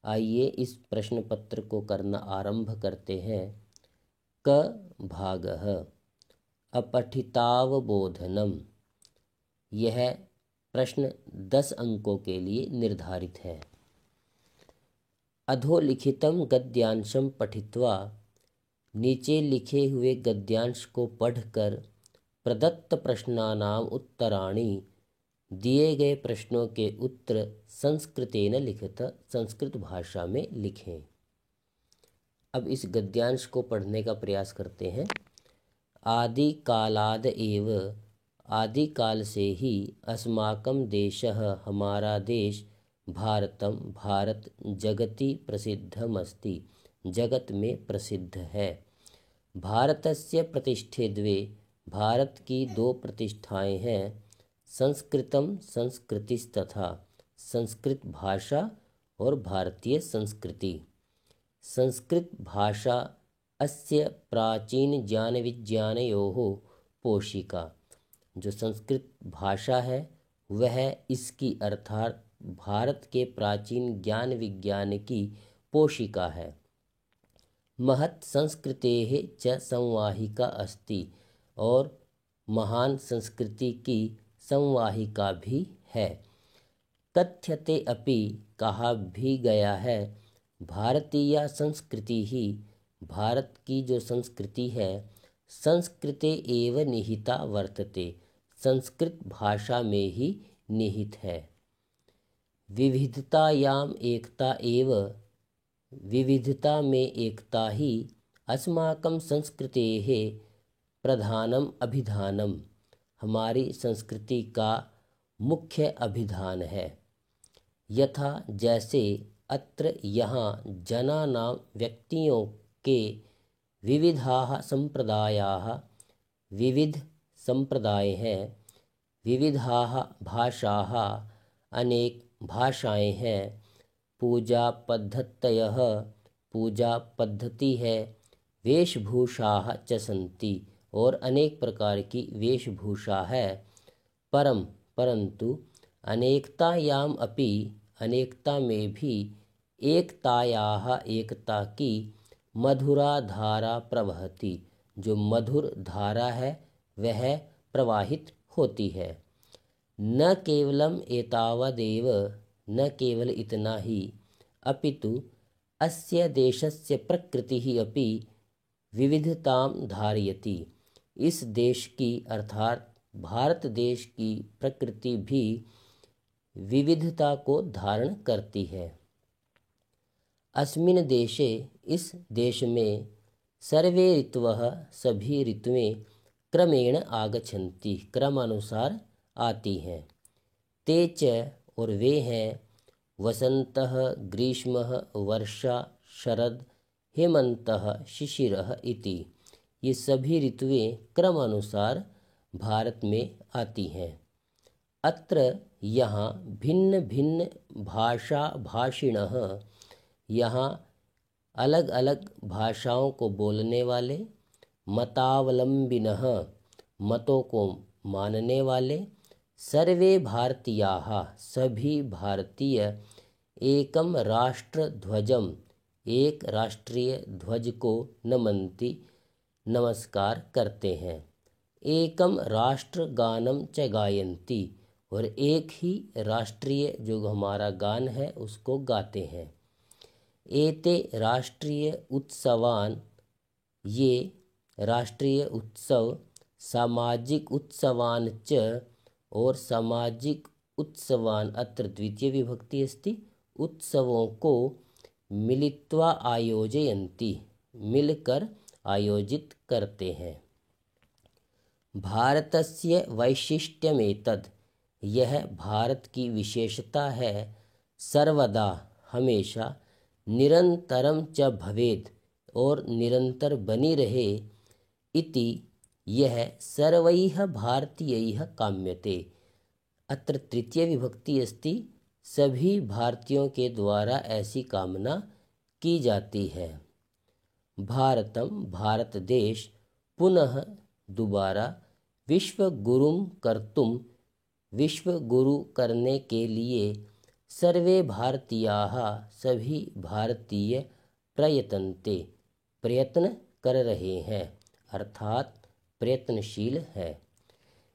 आइए इस प्रश्न पत्र को करना आरंभ करते हैं। क भागः अपठितावबोधनम्। यह प्रश्न 10 अंकों के लिए निर्धारित है। अधोलिखितम गद्यांशम पठित्वा, नीचे लिखे हुए गद्यांश को पढ़कर प्रदत्त प्रश्नानाम उत्तराणि, दिए गए प्रश्नों के उत्तर संस्कृतेन लिखत, संस्कृत भाषा में लिखें। अब इस गद्यांश को पढ़ने का प्रयास करते हैं। आदि कालाद एव, आदि काल से ही, अस्माकं देशः, हमारा देश, भारतम, भारत, जगति प्रसिद्धमस्ति, जगत में प्रसिद्ध है। भारतस्य प्रतिष्ठे द्वे, भारत की 2 प्रतिष्ठाएं हैं। संस्कृतम, संस्कृतिस्तथा, संस्कृत भाषा और भारतीय संस्कृति। संस्कृत भाषा अस्य प्राचीन ज्ञान विज्ञानयोः पोषिका। जो संस्कृत भाषा है वह इसकी अर्थात भारत के प्राचीन ज्ञान विज्ञान की पोषिका है। महत् संस्कृतेः च संवाहिका अस्ति, और महान संस्कृति की संवाहिका भी है। कथ्यते अपि, कहा भी गया है, भारतीय संस्कृति ही, भारत की जो संस्कृति है, संस्कृते एव निहिता वर्तते, संस्कृत भाषा में ही निहित है। विविधतायाम एकता एव, विविधता में एकता ही, अस्माकं संस्कृतेः प्रधानम अभिधानम, हमारी संस्कृति का मुख्य अभिधान है। यथा जैसे, अत्र यहाँ, जनानां व्यक्तियों के, विविधाः संप्रदायाः, विविध संप्रदाय हैं, विविधाः भाषाः, अनेक भाषाएं हैं, पूजा पद्धतयः, पूजा पद्धति है, वेशभूषाः च सन्ति, और अनेक प्रकार की वेशभूषा है। परम, परंतु, अनेकतायाम अपि, अनेकता में भी, एकतायाः, एकता की, मधुरा धारा प्रवहति, जो मधुर धारा है वह प्रवाहित होती है। न केवलम एतावदेव, न केवल इतना ही, अपितु अस्य देशस्य प्रकृतिः अपि विविधतां धारयति, इस देश की अर्थात भारत देश की प्रकृति भी विविधता को धारण करती है। अस्मिन् देशे, इस देश में, सर्वे ऋतवः, सभी ऋतुएं, क्रमेण आगच्छन्ति, क्रमानुसार आती हैं। ते च, और वे हैं, वसंतः, ग्रीष्मः, वर्षा, शरद, हेमंतः, शिशिरः इति, ये सभी ऋतुएं क्रमानुसार भारत में आती हैं। अत्र, यहाँ, भिन्न भिन्न भाषा भाषिणः, यहाँ अलग अलग भाषाओं को बोलने वाले, मतावलंबिनः, मतों को मानने वाले, सर्वे भारतीयाः, सभी भारतीय, एकम राष्ट्र ध्वजम, एक राष्ट्रीय ध्वज को नमन्ति, नमस्कार करते हैं। एकम राष्ट्र गानम च गायन्ति, और एक ही राष्ट्रीय जो हमारा गान है उसको गाते हैं। एते राष्ट्रीय उत्सवान, ये राष्ट्रीय उत्सव, सामाजिक उत्सवान च, और सामाजिक उत्सवान, अत्र द्वितीय विभक्ति अस्ति, उत्सवों को, मिलित्वा आयोजयन्ति, मिलकर आयोजित करते हैं। भारतस्य वैशिष्ट्यमेतद्, यह भारत की विशेषता है, सर्वदा, हमेशा, निरंतरम च भवेत्, और निरंतर बनी रहे, इति, यह सर्वैः भारतीयैः काम्यते, अत्र तृतीय विभक्ति अस्ति, सभी भारतीयों के द्वारा ऐसी कामना की जाती है। भारतम, भारत देश, पुनः, दोबारा, विश्व गुरुम कर्तुम, विश्व गुरु करने के लिए, सर्वे भारतीयाः, सभी भारतीय प्रयतन्ते, प्रयत्न कर रहे हैं, अर्थात प्रयत्नशील है।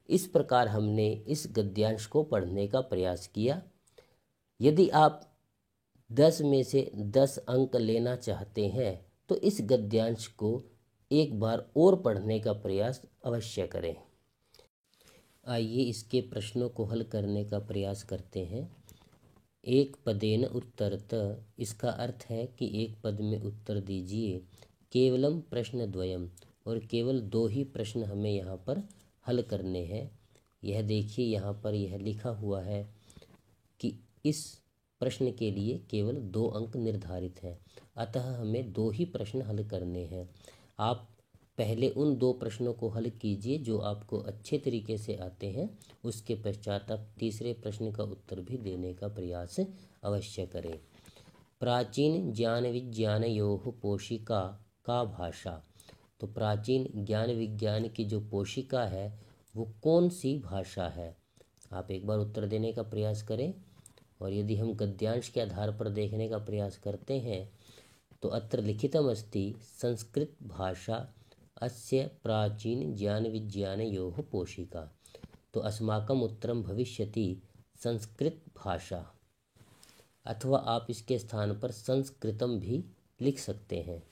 इस प्रकार हमने इस गद्यांश को पढ़ने का प्रयास किया। यदि आप 10 में से 10 अंक लेना चाहते हैं तो इस गद्यांश को एक बार और पढ़ने का प्रयास अवश्य करें। आइए इसके प्रश्नों को हल करने का प्रयास करते हैं। एक पदेन उत्तरत, इसका अर्थ है कि एक पद में उत्तर दीजिए। केवलम प्रश्नद्वयम, और केवल 2 ही प्रश्न हमें यहाँ पर हल करने हैं। यह देखिए यहाँ पर यह लिखा हुआ है कि इस प्रश्न के लिए केवल 2 अंक निर्धारित हैं, अतः हमें 2 ही प्रश्न हल करने हैं। आप पहले उन 2 प्रश्नों को हल कीजिए जो आपको अच्छे तरीके से आते हैं, उसके पश्चात आप तीसरे प्रश्न का उत्तर भी देने का प्रयास अवश्य करें। प्राचीन ज्ञान विज्ञानयोः पोषिका का भाषा, तो प्राचीन ज्ञान विज्ञान की जो पोषिका है वो कौन सी भाषा है? आप एक बार उत्तर देने का प्रयास करें। और यदि हम गद्यांश के आधार पर देखने का प्रयास करते हैं तो अत्र लिखितमस्ति संस्कृत भाषा अस्य प्राचीन ज्ञान विज्ञानयोः पोषिका, तो अस्माकम उत्तरम भविष्यति संस्कृत भाषा, अथवा आप इसके स्थान पर संस्कृतम भी लिख सकते हैं।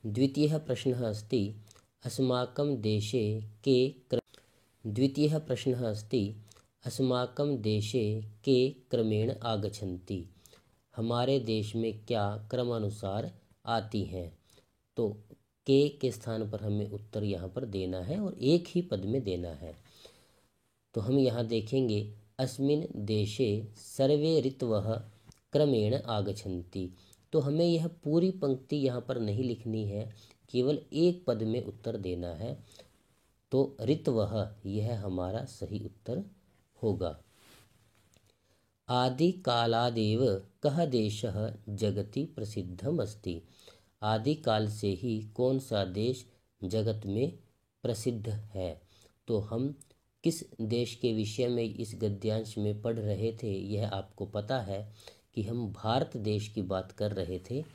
द्वितीयः प्रश्नः अस्ति अस्माकं देशे के क्रमेण आगच्छन्ति, हमारे देश में क्या क्रमानुसार आती हैं। तो के स्थान पर हमें उत्तर यहाँ पर देना है और एक ही पद में देना है। तो हम यहाँ देखेंगे अस्मिन् देशे सर्वे ऋतवः क्रमेण आगच्छन्ति, तो हमें यह पूरी पंक्ति यहाँ पर नहीं लिखनी है, केवल एक पद में उत्तर देना है। तो ऋतवः यह हमारा सही उत्तर होगा। आदिकालादेव कः देशः जगति प्रसिद्धमस्ति, आदिकाल से ही कौन सा देश जगत में प्रसिद्ध है। तो हम किस देश के विषय में इस गद्यांश में पढ़ रहे थे, यह आपको पता है कि हम भारत देश की बात कर रहे थे।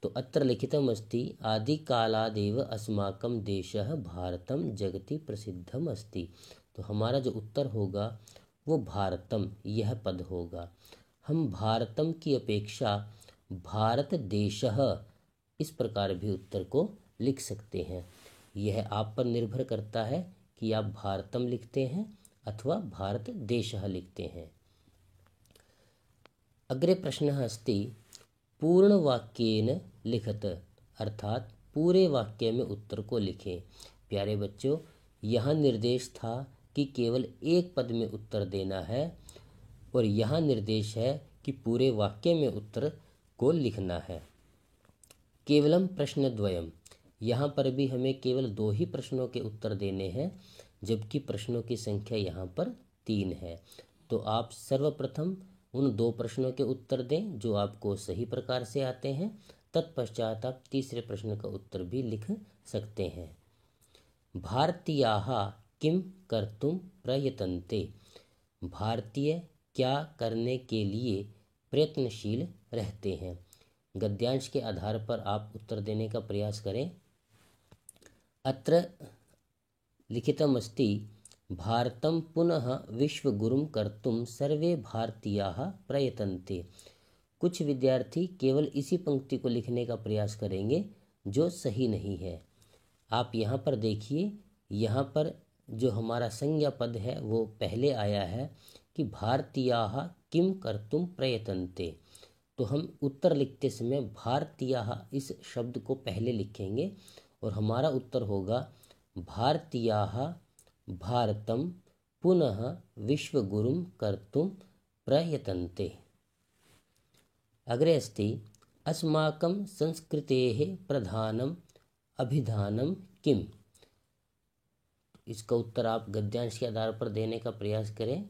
तो अत्र लिखितमस्ति आदिकालादेव अस्माकं देशः भारतम जगति प्रसिद्धम अस्ति, तो हमारा जो उत्तर होगा वो भारतम यह पद होगा। हम भारतम की अपेक्षा भारत देशः इस प्रकार भी उत्तर को लिख सकते हैं। यह आप पर निर्भर करता है कि आप भारतम लिखते हैं अथवा भारत देशः लिखते हैं। अग्रे प्रश्नः अस्ति पूर्णवाक्येन लिखत, अर्थात पूरे वाक्य में उत्तर को लिखें। प्यारे बच्चों, यहाँ निर्देश था कि केवल एक पद में उत्तर देना है और यहाँ निर्देश है कि पूरे वाक्य में उत्तर को लिखना है। केवलम प्रश्नद्वयम, यहाँ पर भी हमें केवल 2 ही प्रश्नों के उत्तर देने हैं, जबकि प्रश्नों की संख्या यहाँ पर 3 है। तो आप सर्वप्रथम उन 2 प्रश्नों के उत्तर दें जो आपको सही प्रकार से आते हैं, तत्पश्चात आप तीसरे प्रश्न का उत्तर भी लिख सकते हैं। भारतीयाः किम कर्तुम प्रयतन्ते, भारतीय क्या करने के लिए प्रयत्नशील रहते हैं। गद्यांश के आधार पर आप उत्तर देने का प्रयास करें। अत्र लिखितमस्ति भारतं पुनः विश्वगुरुं कर्तुं सर्वे भारतीयाः प्रयतन्ते। कुछ विद्यार्थी केवल इसी पंक्ति को लिखने का प्रयास करेंगे जो सही नहीं है। आप यहाँ पर देखिए, यहाँ पर जो हमारा संज्ञा पद है वो पहले आया है कि भारतीयाः किम कर्तुं प्रयतन्ते, तो हम उत्तर लिखते समय भारतीयाः इस शब्द को पहले लिखेंगे और हमारा उत्तर होगा भारतीयाः भारतं पुनः विश्वगुरुं कर्तुं प्रयतन्ते। अग्रे अस्ति अस्माकं संस्कृतेः प्रधानम अभिधानम किम, इसका उत्तर आप गद्यांश के आधार पर देने का प्रयास करें।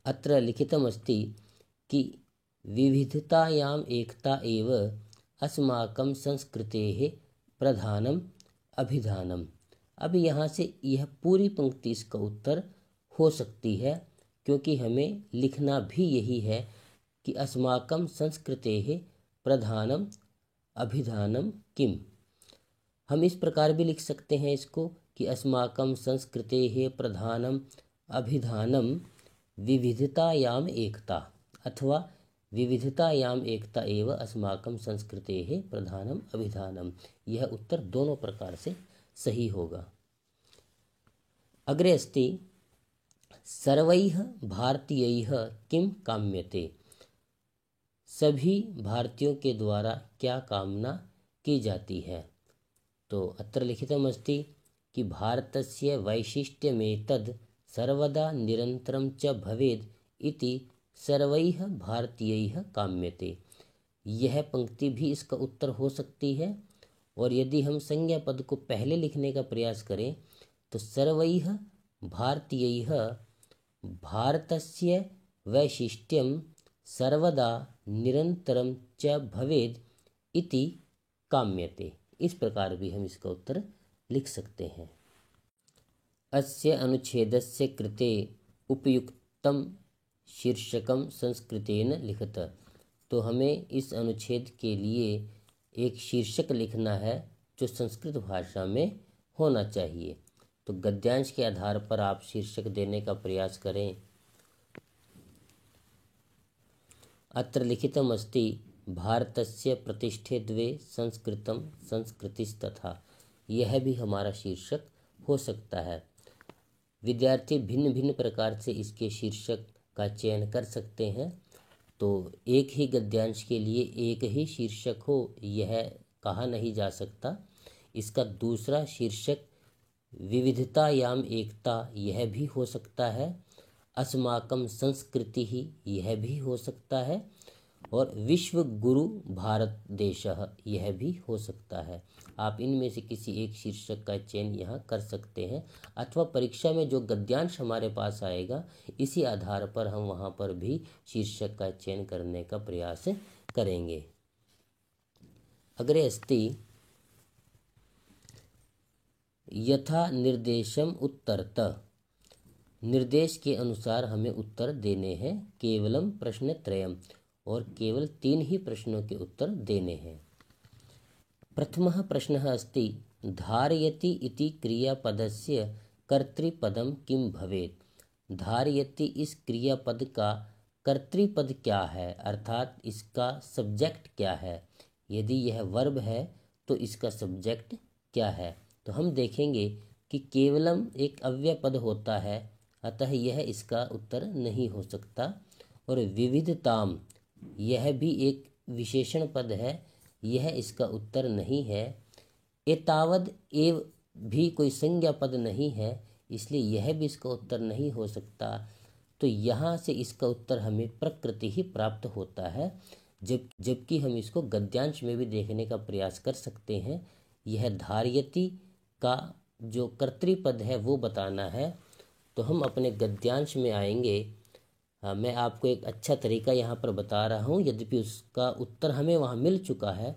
अत्र लिखितमस्ति कि विविधतायाम एकता एव अस्माकं संस्कृतेः प्रधानम अभिधानम। अब यहाँ से यह पूरी पंक्ति इसका उत्तर हो सकती है, क्योंकि हमें लिखना भी यही है कि अस्माकं संस्कृतेः प्रधानम अभिधानम किम। हम इस प्रकार भी लिख सकते हैं इसको कि अस्माकं संस्कृतेः प्रधानम अभिधानम विविधतायाम एकता, अथवा विविधतायाम एकता एव अस्माकं संस्कृतेः प्रधानम अभिधानम। यह उत्तर दोनों प्रकार से सही होगा। अग्रे अस्ति सर्वैः भारतीयैः किं काम्यते। सभी भारतीयों के द्वारा क्या कामना की जाती है। तो अत्र लिखितम् अस्ति कि भारतस्य वैशिष्ट्यमेतद् सर्वदा निरन्तरं च भवेद् इति सर्वैः भारतीयैः काम्यते। यह पंक्ति भी इसका उत्तर हो सकती है, और यदि हम संज्ञा पद को पहले लिखने का प्रयास करें तो सर्वैः भारतीयैः भारतस्य वैशिष्ट्यं सर्वदा निरन्तरं च भवेद् इति काम्यते। इस प्रकार भी हम इसका उत्तर लिख सकते हैं। अस्य अनुच्छेदस्य कृते उपयुक्तं शीर्षकं संस्कृतेन लिखत। तो हमें इस अनुच्छेद के लिए एक शीर्षक लिखना है जो संस्कृत भाषा में होना चाहिए। तो गद्यांश के आधार पर आप शीर्षक देने का प्रयास करें। अत्र लिखितम् अस्ति भारतस्य प्रतिष्ठे द्वे संस्कृतं संस्कृतिस्तथा। यह भी हमारा शीर्षक हो सकता है। विद्यार्थी भिन्न भिन्न प्रकार से इसके शीर्षक का चयन कर सकते हैं। तो एक ही गद्यांश के लिए एक ही शीर्षक हो यह कहा नहीं जा सकता। इसका दूसरा शीर्षक विविधतायाम एकता यह भी हो सकता है। अस्माकं संस्कृति ही यह भी हो सकता है, और विश्व गुरु भारत देशः यह भी हो सकता है। आप इनमें से किसी एक शीर्षक का चयन यहाँ कर सकते हैं, अथवा परीक्षा में जो गद्यांश हमारे पास आएगा इसी आधार पर हम वहाँ पर भी शीर्षक का चयन करने का प्रयास करेंगे। अग्रे अस्ति यथा निर्देशम उत्तरत। निर्देश के अनुसार हमें उत्तर देने हैं। केवलम प्रश्नत्रयम्, और केवल 3 ही प्रश्नों के उत्तर देने हैं। प्रथमः प्रश्नः अस्ति धारयति इति क्रियापदस्य कर्तृपदम किम भवेत्। धारयति इस क्रियापद का कर्तृपद क्या है, अर्थात इसका सब्जेक्ट क्या है। यदि यह वर्ब है तो इसका सब्जेक्ट क्या है। तो हम देखेंगे कि केवलम एक अव्यय पद होता है, अतः यह इसका उत्तर नहीं हो सकता। और विविधताम यह भी एक विशेषण पद है, यह इसका उत्तर नहीं है। एतावद एव भी कोई संज्ञा पद नहीं है, इसलिए यह भी इसका उत्तर नहीं हो सकता। तो यहाँ से इसका उत्तर हमें प्रकृति ही प्राप्त होता है, जबकि हम इसको गद्यांश में भी देखने का प्रयास कर सकते हैं। यह धार्यति का जो कर्तृपद है वो बताना है। तो हम अपने गद्यांश में आएंगे। मैं आपको एक अच्छा तरीका यहाँ पर बता रहा हूँ, यद्यपि उसका उत्तर हमें वहाँ मिल चुका है,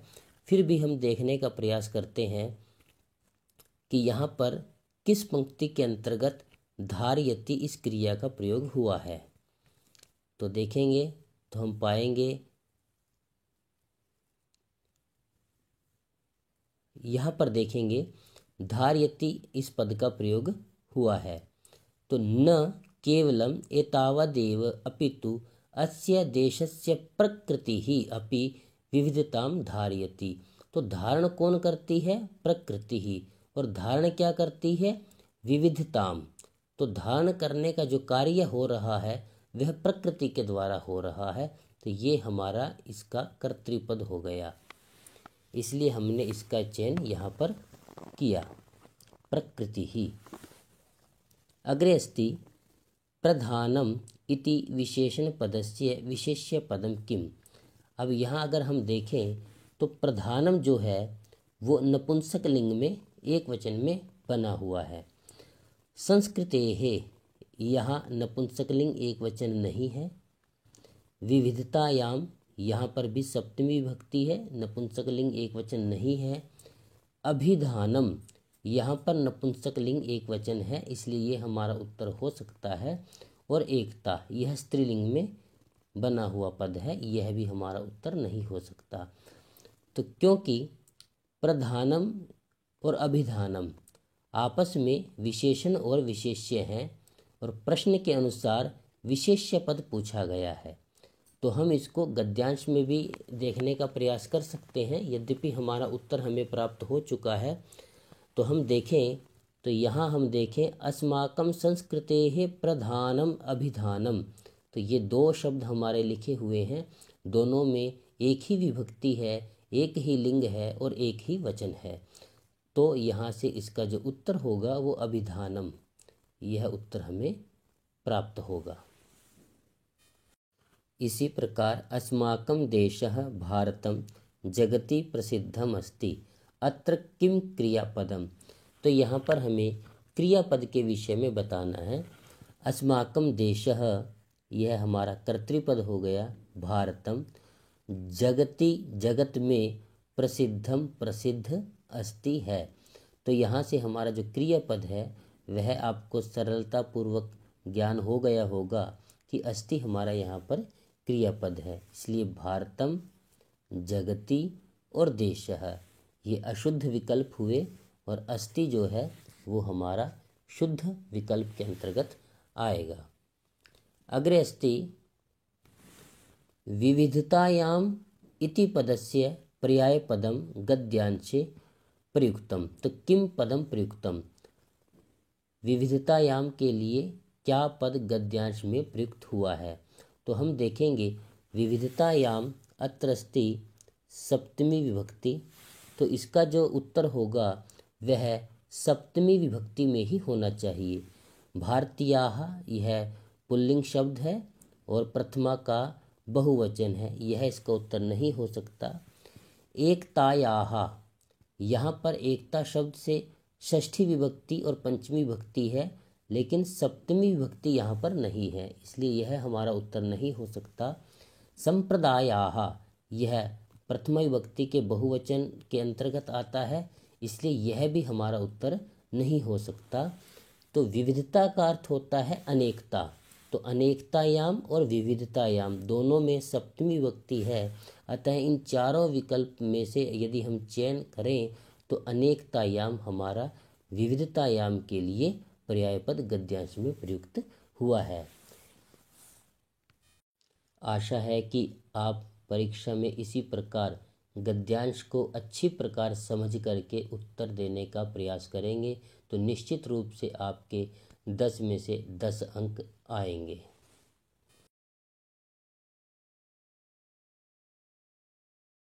फिर भी हम देखने का प्रयास करते हैं कि यहाँ पर किस पंक्ति के अंतर्गत धारयति इस क्रिया का प्रयोग हुआ है। तो देखेंगे तो हम पाएंगे यहाँ पर देखेंगे धारयति इस पद का प्रयोग हुआ है। तो न केवलम एतावदेव अपितु अस्य देशस्य प्रकृति ही अपि विविधताम धारयति। तो धारण कौन करती है? प्रकृति ही। और धारण क्या करती है? विविधताम। तो धारण करने का जो कार्य हो रहा है वह प्रकृति के द्वारा हो रहा है। तो ये हमारा इसका कर्तृपद हो गया, इसलिए हमने इसका चयन यहाँ पर किया, प्रकृति ही। अग्रे अस्ति प्रधानम इति विशेषण पदस्य विशेष्य पदम किम। अब यहाँ अगर हम देखें तो प्रधानम जो है वो नपुंसक लिंग में एक वचन में बना हुआ है। संस्कृतेः यहाँ नपुंसक लिंग एक वचन नहीं है। विविधतायाम यहाँ पर भी सप्तमी विभक्ति है, नपुंसक लिंग एक वचन नहीं है। अभिधानम यहाँ पर नपुंसक लिंग एक वचन है, इसलिए ये हमारा उत्तर हो सकता है। और एकता, यह स्त्रीलिंग में बना हुआ पद है, यह भी हमारा उत्तर नहीं हो सकता। तो क्योंकि प्रधानम और अभिधानम आपस में विशेषण और विशेष्य हैं और प्रश्न के अनुसार विशेष्य पद पूछा गया है, तो हम इसको गद्यांश में भी देखने का प्रयास कर सकते हैं। यद्यपि हमारा उत्तर हमें प्राप्त हो चुका है, तो हम देखें तो यहाँ हम देखें अस्माकं संस्कृतेः प्रधानम अभिधानम, तो ये दो शब्द हमारे लिखे हुए हैं, दोनों में एक ही विभक्ति है, एक ही लिंग है और एक ही वचन है। तो यहाँ से इसका जो उत्तर होगा वो अभिधानम, यह उत्तर हमें प्राप्त होगा। इसी प्रकार अस्माकं देशः भारतं जगति प्रसिद्धम अस्ति, अत्र किम क्रियापदम, तो यहाँ पर हमें क्रियापद के विषय में बताना है। अस्माकं देशः, यह हमारा कर्तृपद हो गया, भारतम, जगति, जगत में, प्रसिद्धम, प्रसिद्ध, अस्ति है। तो यहाँ से हमारा जो क्रियापद है वह आपको सरलता पूर्वक ज्ञान हो गया होगा कि अस्ति हमारा यहाँ पर क्रियापद है, इसलिए भारतम, जगति और देशः ये अशुद्ध विकल्प हुए और अस्ति जो है वो हमारा शुद्ध विकल्प के अंतर्गत आएगा। अग्रे अस्ति विविधतायाम इति पदस्य पर्यायपदम गद्यांशे प्रयुक्तम, तो किम पदम प्रयुक्तम, विविधतायाम के लिए क्या पद गद्यांश में प्रयुक्त हुआ है। तो हम देखेंगे विविधतायाम अत्र अस्ति सप्तमी विभक्ति, तो इसका जो उत्तर होगा वह सप्तमी विभक्ति में ही होना चाहिए। भारतीयाः यह पुल्लिंग शब्द है और प्रथमा का बहुवचन है, यह इसका उत्तर नहीं हो सकता। एकतायाः, यहाँ पर एकता शब्द से षष्ठी विभक्ति और पंचमी विभक्ति है, लेकिन सप्तमी विभक्ति यहाँ पर नहीं है, इसलिए यह हमारा उत्तर नहीं हो सकता। संप्रदायाः, यह प्रथमा विभक्ति के बहुवचन के अंतर्गत आता है, इसलिए यह भी हमारा उत्तर नहीं हो सकता। तो विविधता का अर्थ होता है अनेकता, तो अनेकतायाम और विविधतायाम दोनों में सप्तमी विभक्ति है, अतः इन चारों विकल्प में से यदि हम चयन करें तो अनेकतायाम हमारा विविधतायाम के लिए पर्यायपद गद्यांश में प्रयुक्त हुआ है। आशा है कि आप परीक्षा में इसी प्रकार गद्यांश को अच्छी प्रकार समझ करके उत्तर देने का प्रयास करेंगे, तो निश्चित रूप से आपके 10 में से 10 अंक आएंगे।